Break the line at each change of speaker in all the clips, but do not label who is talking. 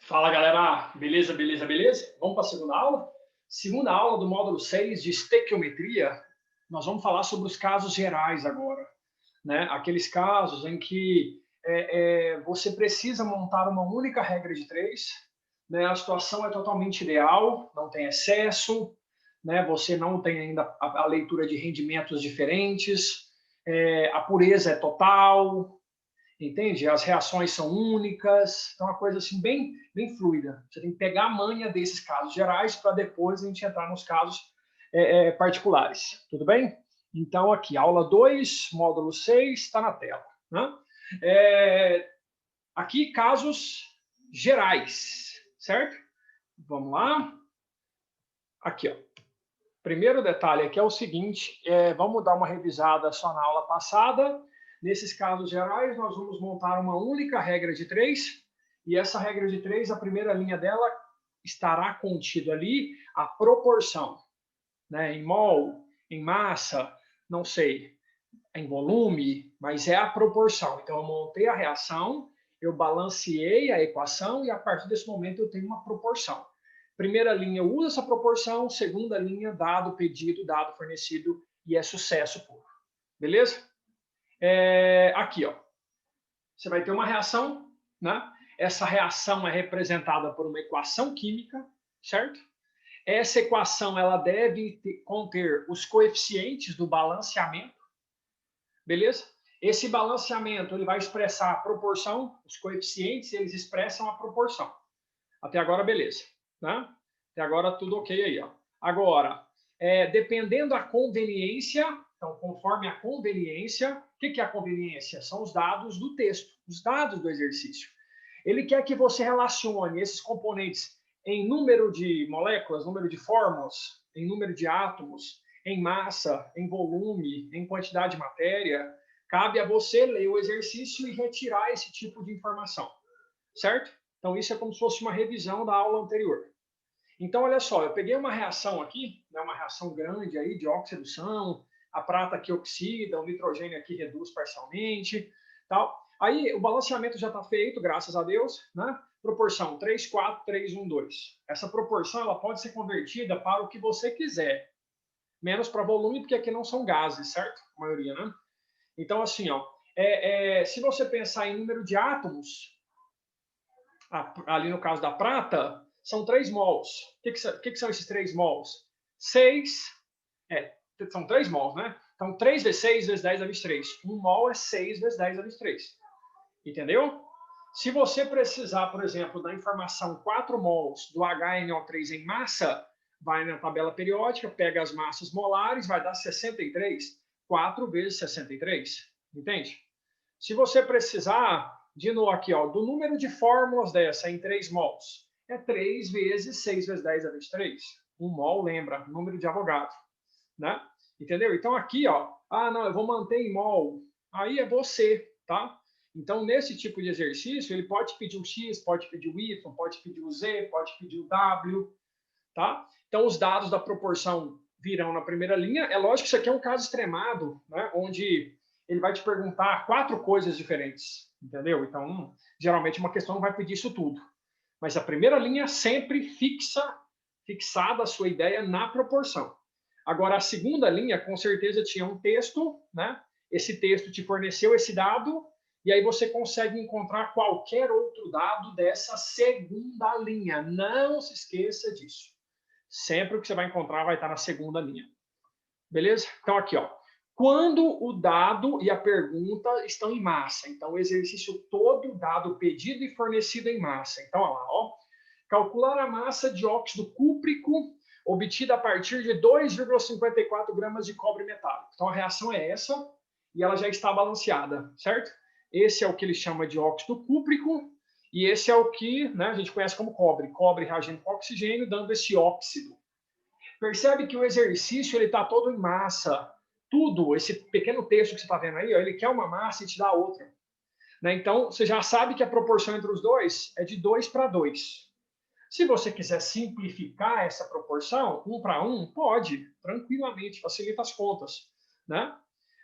Fala, galera! Beleza, beleza, beleza? Vamos para a segunda aula? Segunda aula do módulo 6 de estequiometria. Nós vamos falar sobre os casos gerais agora, né? Aqueles casos em que você precisa montar uma única regra de três, né? A situação é totalmente ideal, não tem excesso, né? Você não tem ainda a leitura de rendimentos diferentes, a pureza é total, entende? As reações são únicas, então é uma coisa assim bem fluida. Você tem que pegar a manha desses casos gerais para depois a gente entrar nos casos particulares, tudo bem? Então aqui, aula 2, módulo 6, está na tela, né? Aqui, casos gerais, certo? Vamos lá. Aqui, ó. Primeiro detalhe aqui é o seguinte, vamos dar uma revisada só na aula passada. Nesses casos gerais, nós vamos montar uma única regra de três, e essa regra de três, a primeira linha dela estará contido ali a proporção, né? Em mol, em massa, não sei, em volume, mas é a proporção. Então, eu montei a reação, eu balanceei a equação e a partir desse momento eu tenho uma proporção. Primeira linha usa essa proporção, segunda linha dado pedido, dado fornecido e é sucesso puro. Beleza? Aqui, ó. Você vai ter uma reação, né? Essa reação é representada por uma equação química, certo? Essa equação ela deve conter os coeficientes do balanceamento, beleza? Esse balanceamento ele vai expressar a proporção, os coeficientes eles expressam a proporção. Até agora, beleza, né? Até agora tudo ok aí, ó. Agora, dependendo da conveniência, então, conforme a conveniência, o que é a conveniência? São os dados do texto, os dados do exercício. Ele quer que você relacione esses componentes em número de moléculas, número de fórmulas, em número de átomos, em massa, em volume, em quantidade de matéria. Cabe a você ler o exercício e retirar esse tipo de informação, certo? Então, isso é como se fosse uma revisão da aula anterior. Então, olha só, eu peguei uma reação aqui, né, uma reação grande aí de oxidação, a prata aqui oxida, o nitrogênio aqui reduz parcialmente, tal. Aí, o balanceamento já está feito, graças a Deus, né? Proporção 3, 4, 3, 1, 2. Essa proporção ela pode ser convertida para o que você quiser, menos para volume, porque aqui não são gases, certo? A maioria, né? Então, assim, ó, se você pensar em número de átomos, ali no caso da prata, são 3 mols. O que são esses 3 mols? 6, são 3 mols, né? Então, 3 vezes 6 vezes 10 a 23. 1 mol é 6 vezes 10 a 23. Entendeu? Se você precisar, por exemplo, da informação 4 mols do HNO3 em massa, vai na tabela periódica, pega as massas molares, vai dar 63. 4 vezes 63. Entende? Se você precisar, de novo aqui, ó, do número de fórmulas dessa em 3 mols, é 3 vezes 6 vezes 10 a 23. 1 mol, lembra, número de Avogadro, né? Entendeu? Então aqui, ó, não, eu vou manter em mol. Aí é você, tá? Então, nesse tipo de exercício, ele pode pedir o X, pode pedir o Y, pode pedir o Z, pode pedir o W, tá? Então, os dados da proporção virão na primeira linha. É lógico que isso aqui é um caso extremado, né? Onde ele vai te perguntar 4 coisas diferentes, entendeu? Então, geralmente uma questão não vai pedir isso tudo. Mas a primeira linha sempre fixada a sua ideia na proporção. Agora, a segunda linha, com certeza, tinha um texto, né? Esse texto te forneceu esse dado, e aí você consegue encontrar qualquer outro dado dessa segunda linha. Não se esqueça disso. Sempre o que você vai encontrar vai estar na segunda linha. Beleza? Então, aqui, ó. Quando o dado e a pergunta estão em massa. Então, o exercício todo, dado pedido e fornecido em massa. Então, olha lá, ó. Calcular a massa de óxido cúprico obtida a partir de 2,54 gramas de cobre metálico. Então, a reação é essa e ela já está balanceada, certo? Esse é o que ele chama de óxido cúprico e esse é o que, né, a gente conhece como cobre. Cobre reagindo com oxigênio, dando esse óxido. Percebe que o exercício está todo em massa. Tudo, esse pequeno texto que você está vendo aí, ó, ele quer uma massa e te dá outra. Né? Então, você já sabe que a proporção entre os dois é de 2 para 2. Se você quiser simplificar essa proporção, 1 para 1, pode, tranquilamente, facilita as contas. Né?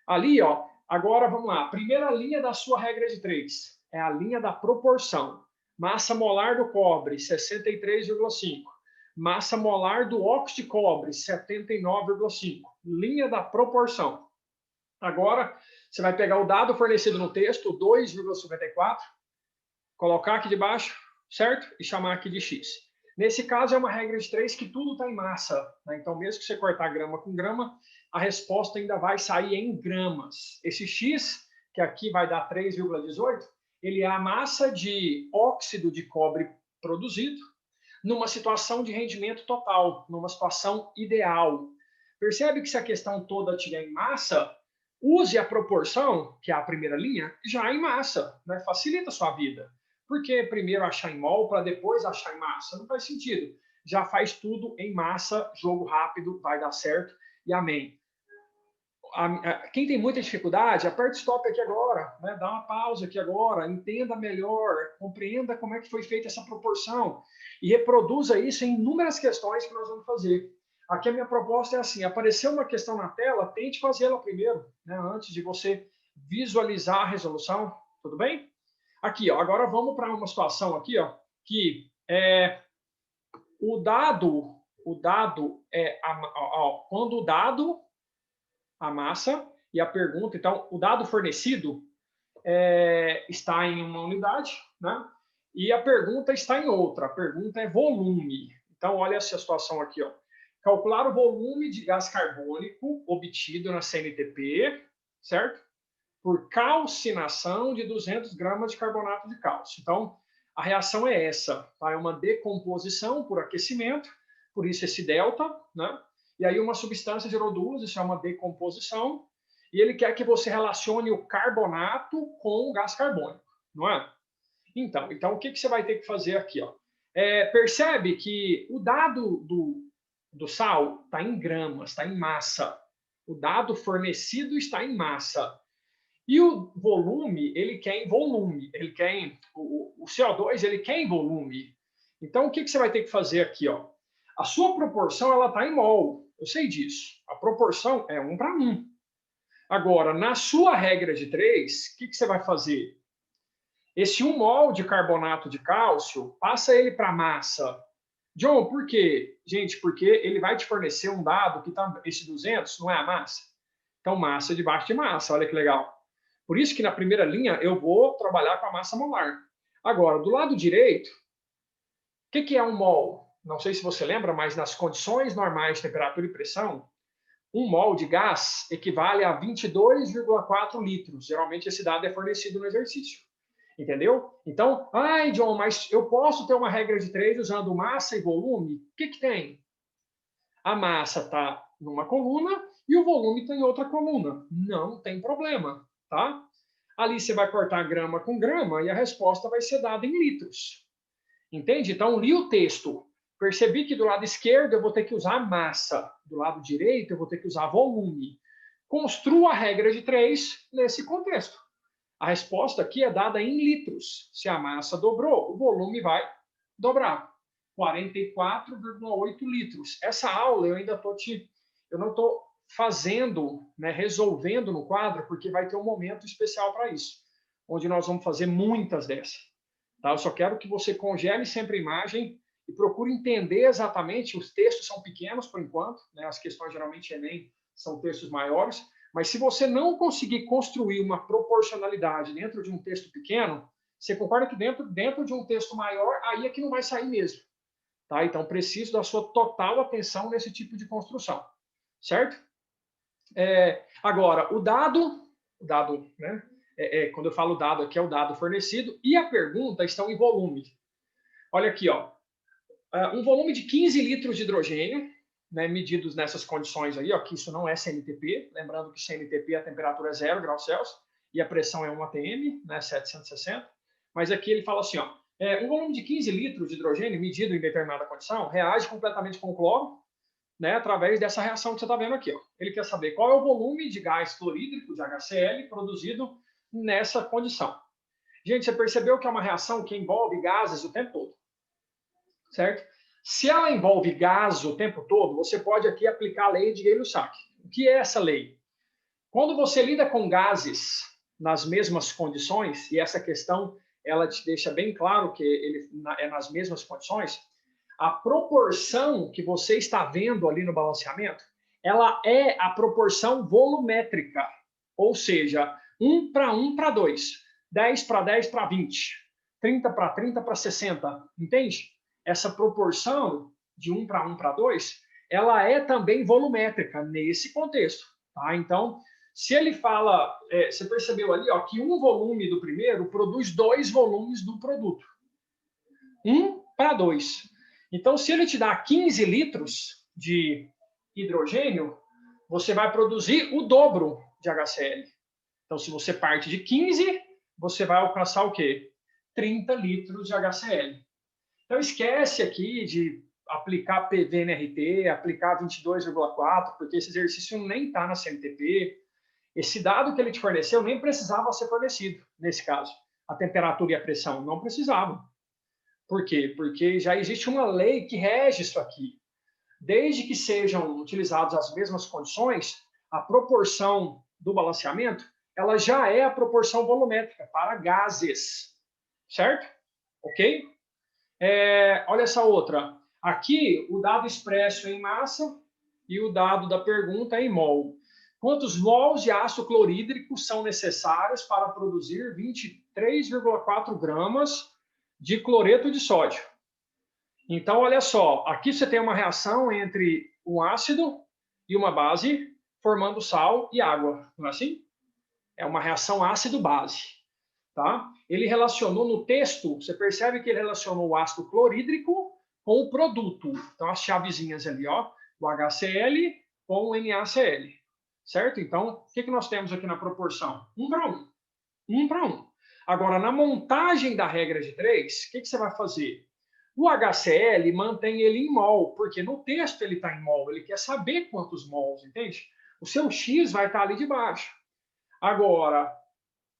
Ali, ó, agora vamos lá. A primeira linha da sua regra de 3 é a linha da proporção. Massa molar do cobre, 63,5. Massa molar do óxido de cobre, 79,5. Linha da proporção. Agora, você vai pegar o dado fornecido no texto, 2,54, colocar aqui debaixo, certo? E chamar aqui de x. Nesse caso, é uma regra de 3 que tudo está em massa, né? Então, mesmo que você cortar grama com grama, a resposta ainda vai sair em gramas. Esse x, que aqui vai dar 3,18, ele é a massa de óxido de cobre produzido numa situação de rendimento total, numa situação ideal. Percebe que se a questão toda estiver em massa, use a proporção, que é a primeira linha, já em massa, né? Facilita a sua vida. Por que primeiro achar em mol para depois achar em massa? Não faz sentido. Já faz tudo em massa, jogo rápido, vai dar certo e amém. Quem tem muita dificuldade, aperta stop aqui agora, né? Dá uma pausa aqui agora, entenda melhor, compreenda como é que foi feita essa proporção e reproduza isso em inúmeras questões que nós vamos fazer. Aqui a minha proposta é assim, apareceu uma questão na tela, tente fazê-la primeiro, né? Antes de você visualizar a resolução, tudo bem? Aqui, ó, agora vamos para uma situação aqui, ó, que o dado é quando o dado, a massa e a pergunta, então o dado fornecido está em uma unidade, né? E a pergunta está em outra. A pergunta é volume. Então olha essa situação aqui, ó. Calcular o volume de gás carbônico obtido na CNTP, certo? Por calcinação de 200 gramas de carbonato de cálcio. Então, a reação é essa, tá? É uma decomposição por aquecimento, por isso esse delta, né? E aí uma substância gerou duas, isso é uma decomposição, e ele quer que você relacione o carbonato com o gás carbônico, não é? Então o que você vai ter que fazer aqui, ó? Percebe que o dado do sal está em gramas, está em massa. O dado fornecido está em massa. E o volume, ele quer em volume, ele quer em, o CO2, ele quer em volume. Então, o que você vai ter que fazer aqui, ó? A sua proporção, ela está em mol, eu sei disso. A proporção é 1 para 1. Agora, na sua regra de 3, o que você vai fazer? Esse 1 mol de carbonato de cálcio, passa ele para massa. John, por quê? Gente, porque ele vai te fornecer um dado que tá, esse 200 não é a massa. Então, massa debaixo de massa, olha que legal. Por isso que na primeira linha eu vou trabalhar com a massa molar. Agora, do lado direito, o que é um mol? Não sei se você lembra, mas nas condições normais de temperatura e pressão, 1 mol de gás equivale a 22,4 litros. Geralmente esse dado é fornecido no exercício. Entendeu? Então, ai, John, mas eu posso ter uma regra de 3 usando massa e volume? O que tem? A massa está numa coluna e o volume está em outra coluna. Não tem problema, tá? Ali você vai cortar grama com grama e a resposta vai ser dada em litros. Entende? Então, li o texto. Percebi que do lado esquerdo eu vou ter que usar massa. Do lado direito eu vou ter que usar volume. Construa a regra de 3 nesse contexto. A resposta aqui é dada em litros. Se a massa dobrou, o volume vai dobrar. 44,8 litros. Essa aula eu ainda eu não estou fazendo, né, resolvendo no quadro, porque vai ter um momento especial para isso, onde nós vamos fazer muitas dessas. Tá? Eu só quero que você congele sempre a imagem e procure entender exatamente. Os textos são pequenos por enquanto, né? As questões geralmente Enem são textos maiores, mas se você não conseguir construir uma proporcionalidade dentro de um texto pequeno, você concorda que dentro de um texto maior, aí é que não vai sair mesmo. Tá? Então, preciso da sua total atenção nesse tipo de construção. Certo? Agora, o dado, né? Quando eu falo dado aqui, é o dado fornecido, e a pergunta estão em volume. Olha aqui, ó. Um volume de 15 litros de hidrogênio, né, medidos nessas condições aí, ó, que isso não é CNTP, lembrando que CNTP a temperatura é 0 graus Celsius e a pressão é 1 atm, né, 760, mas aqui ele fala assim, ó, um volume de 15 litros de hidrogênio medido em determinada condição reage completamente com cloro, né, através dessa reação que você está vendo aqui. Ó. Ele quer saber qual é o volume de gás fluorídrico, de HCl, produzido nessa condição. Gente, você percebeu que é uma reação que envolve gases o tempo todo, certo? Se ela envolve gás o tempo todo, você pode aqui aplicar a lei de Gay-Lussac. O que é essa lei? Quando você lida com gases nas mesmas condições, e essa questão ela te deixa bem claro que ele é nas mesmas condições. A proporção que você está vendo ali no balanceamento, ela é a proporção volumétrica, ou seja, 1 para 1 para 2, 10 para 10 para 20, 30 para 30 para 60, entende? Essa proporção de 1 para 1 para 2, ela é também volumétrica nesse contexto, tá? Então, se ele fala, você percebeu ali, ó, que um volume do primeiro produz 2 volumes do produto. 1 para 2. Então, se ele te dá 15 litros de hidrogênio, você vai produzir o dobro de HCl. Então, se você parte de 15, você vai alcançar o quê? 30 litros de HCl. Então, esquece aqui de aplicar PV-NRT, aplicar 22,4, porque esse exercício nem está na CNTP. Esse dado que ele te forneceu nem precisava ser fornecido, nesse caso. A temperatura e a pressão não precisavam. Por quê? Porque já existe uma lei que rege isso aqui. Desde que sejam utilizadas as mesmas condições, a proporção do balanceamento, ela já é a proporção volumétrica para gases, certo? Ok? Olha essa outra. Aqui, o dado expresso em massa e o dado da pergunta em mol. Quantos mols de ácido clorídrico são necessários para produzir 23,4 gramas de cloreto de sódio? Então, olha só, aqui você tem uma reação entre um ácido e uma base, formando sal e água, não é assim? É uma reação ácido-base, tá? Ele relacionou no texto, você percebe que ele relacionou o ácido clorídrico com o produto. Então, as chavezinhas ali, ó, o HCl com o NaCl, certo? Então, o que nós temos aqui na proporção? 1 para 1. 1 para 1. Agora, na montagem da regra de 3, o que você vai fazer? O HCl mantém ele em mol, porque no texto ele está em mol, ele quer saber quantos mols, entende? O seu X vai estar ali de baixo. Agora,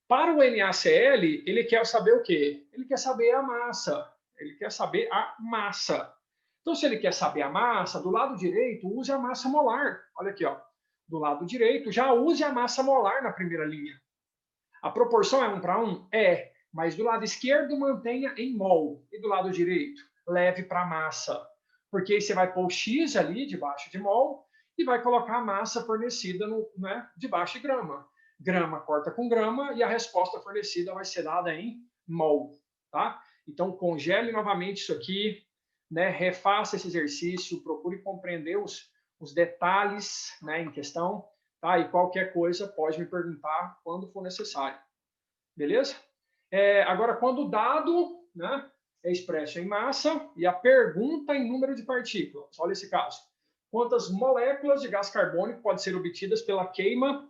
para o NaCl, ele quer saber o quê? Ele quer saber a massa. Ele quer saber a massa. Então, se ele quer saber a massa, do lado direito, use a massa molar. Olha aqui, ó. Do lado direito, já use a massa molar na primeira linha. A proporção é 1 para 1? É. Mas do lado esquerdo, mantenha em mol. E do lado direito, leve para massa. Porque aí você vai pôr o X ali, debaixo de mol, e vai colocar a massa fornecida debaixo de grama. Grama corta com grama, e a resposta fornecida vai ser dada em mol. Tá? Então, congele novamente isso aqui, né? Refaça esse exercício, procure compreender os detalhes, né, em questão. Tá? E qualquer coisa pode me perguntar quando for necessário. Beleza? Agora, quando o dado, né, é expresso em massa e a pergunta em número de partículas. Olha esse caso. Quantas moléculas de gás carbônico podem ser obtidas pela queima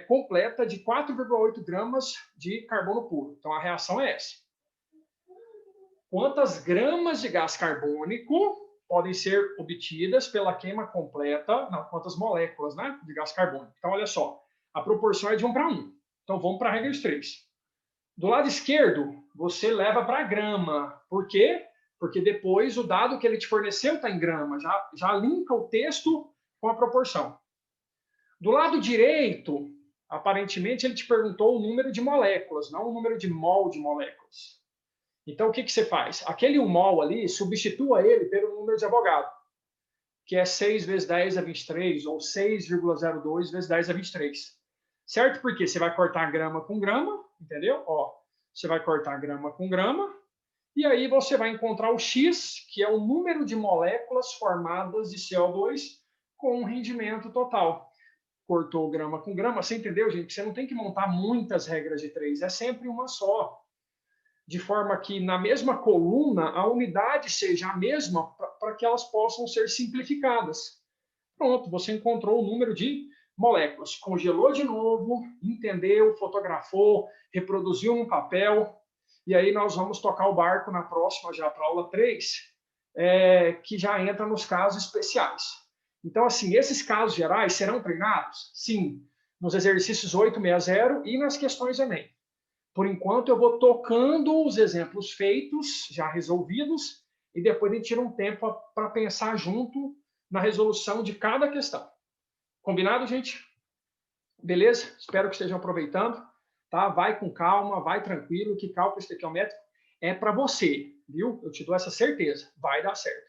completa de 4,8 gramas de carbono puro? Então, a reação é essa. Quantas gramas de gás carbônico podem ser obtidas pela queima completa, não, quantas moléculas, né, de gás carbônico? Então, olha só, a proporção é de 1 para 1. Então, vamos para a regra de 3. Do lado esquerdo, você leva para grama. Por quê? Porque depois o dado que ele te forneceu está em grama. Já linka o texto com a proporção. Do lado direito, aparentemente, ele te perguntou o número de moléculas, não o número de mol de moléculas. Então, o que você faz? Aquele 1 mol ali, substitua ele pelo número de Avogadro, que é 6 vezes 10 a 23, ou 6,02 vezes 10 a 23. Certo? Porque você vai cortar grama com grama, entendeu? Ó, você vai cortar grama com grama, e aí você vai encontrar o X, que é o número de moléculas formadas de CO2 com um rendimento total. Cortou grama com grama, você entendeu, gente? Você não tem que montar muitas regras de 3, é sempre uma só. De forma que na mesma coluna a unidade seja a mesma para que elas possam ser simplificadas. Pronto, você encontrou o número de moléculas. Congelou de novo, entendeu, fotografou, reproduziu no papel, e aí nós vamos tocar o barco na próxima, já para a aula 3, que já entra nos casos especiais. Então, assim, esses casos gerais serão treinados? Sim, nos exercícios 860 e nas questões Enem. Por enquanto, eu vou tocando os exemplos feitos, já resolvidos, e depois a gente tira um tempo para pensar junto na resolução de cada questão. Combinado, gente? Beleza? Espero que estejam aproveitando. tá? Vai com calma, vai tranquilo, que cálculo estequiométrico é para você, viu? Eu te dou essa certeza, vai dar certo.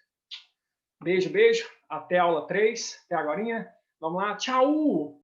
Beijo, beijo, até a aula 3, até agorinha. Vamos lá, tchau!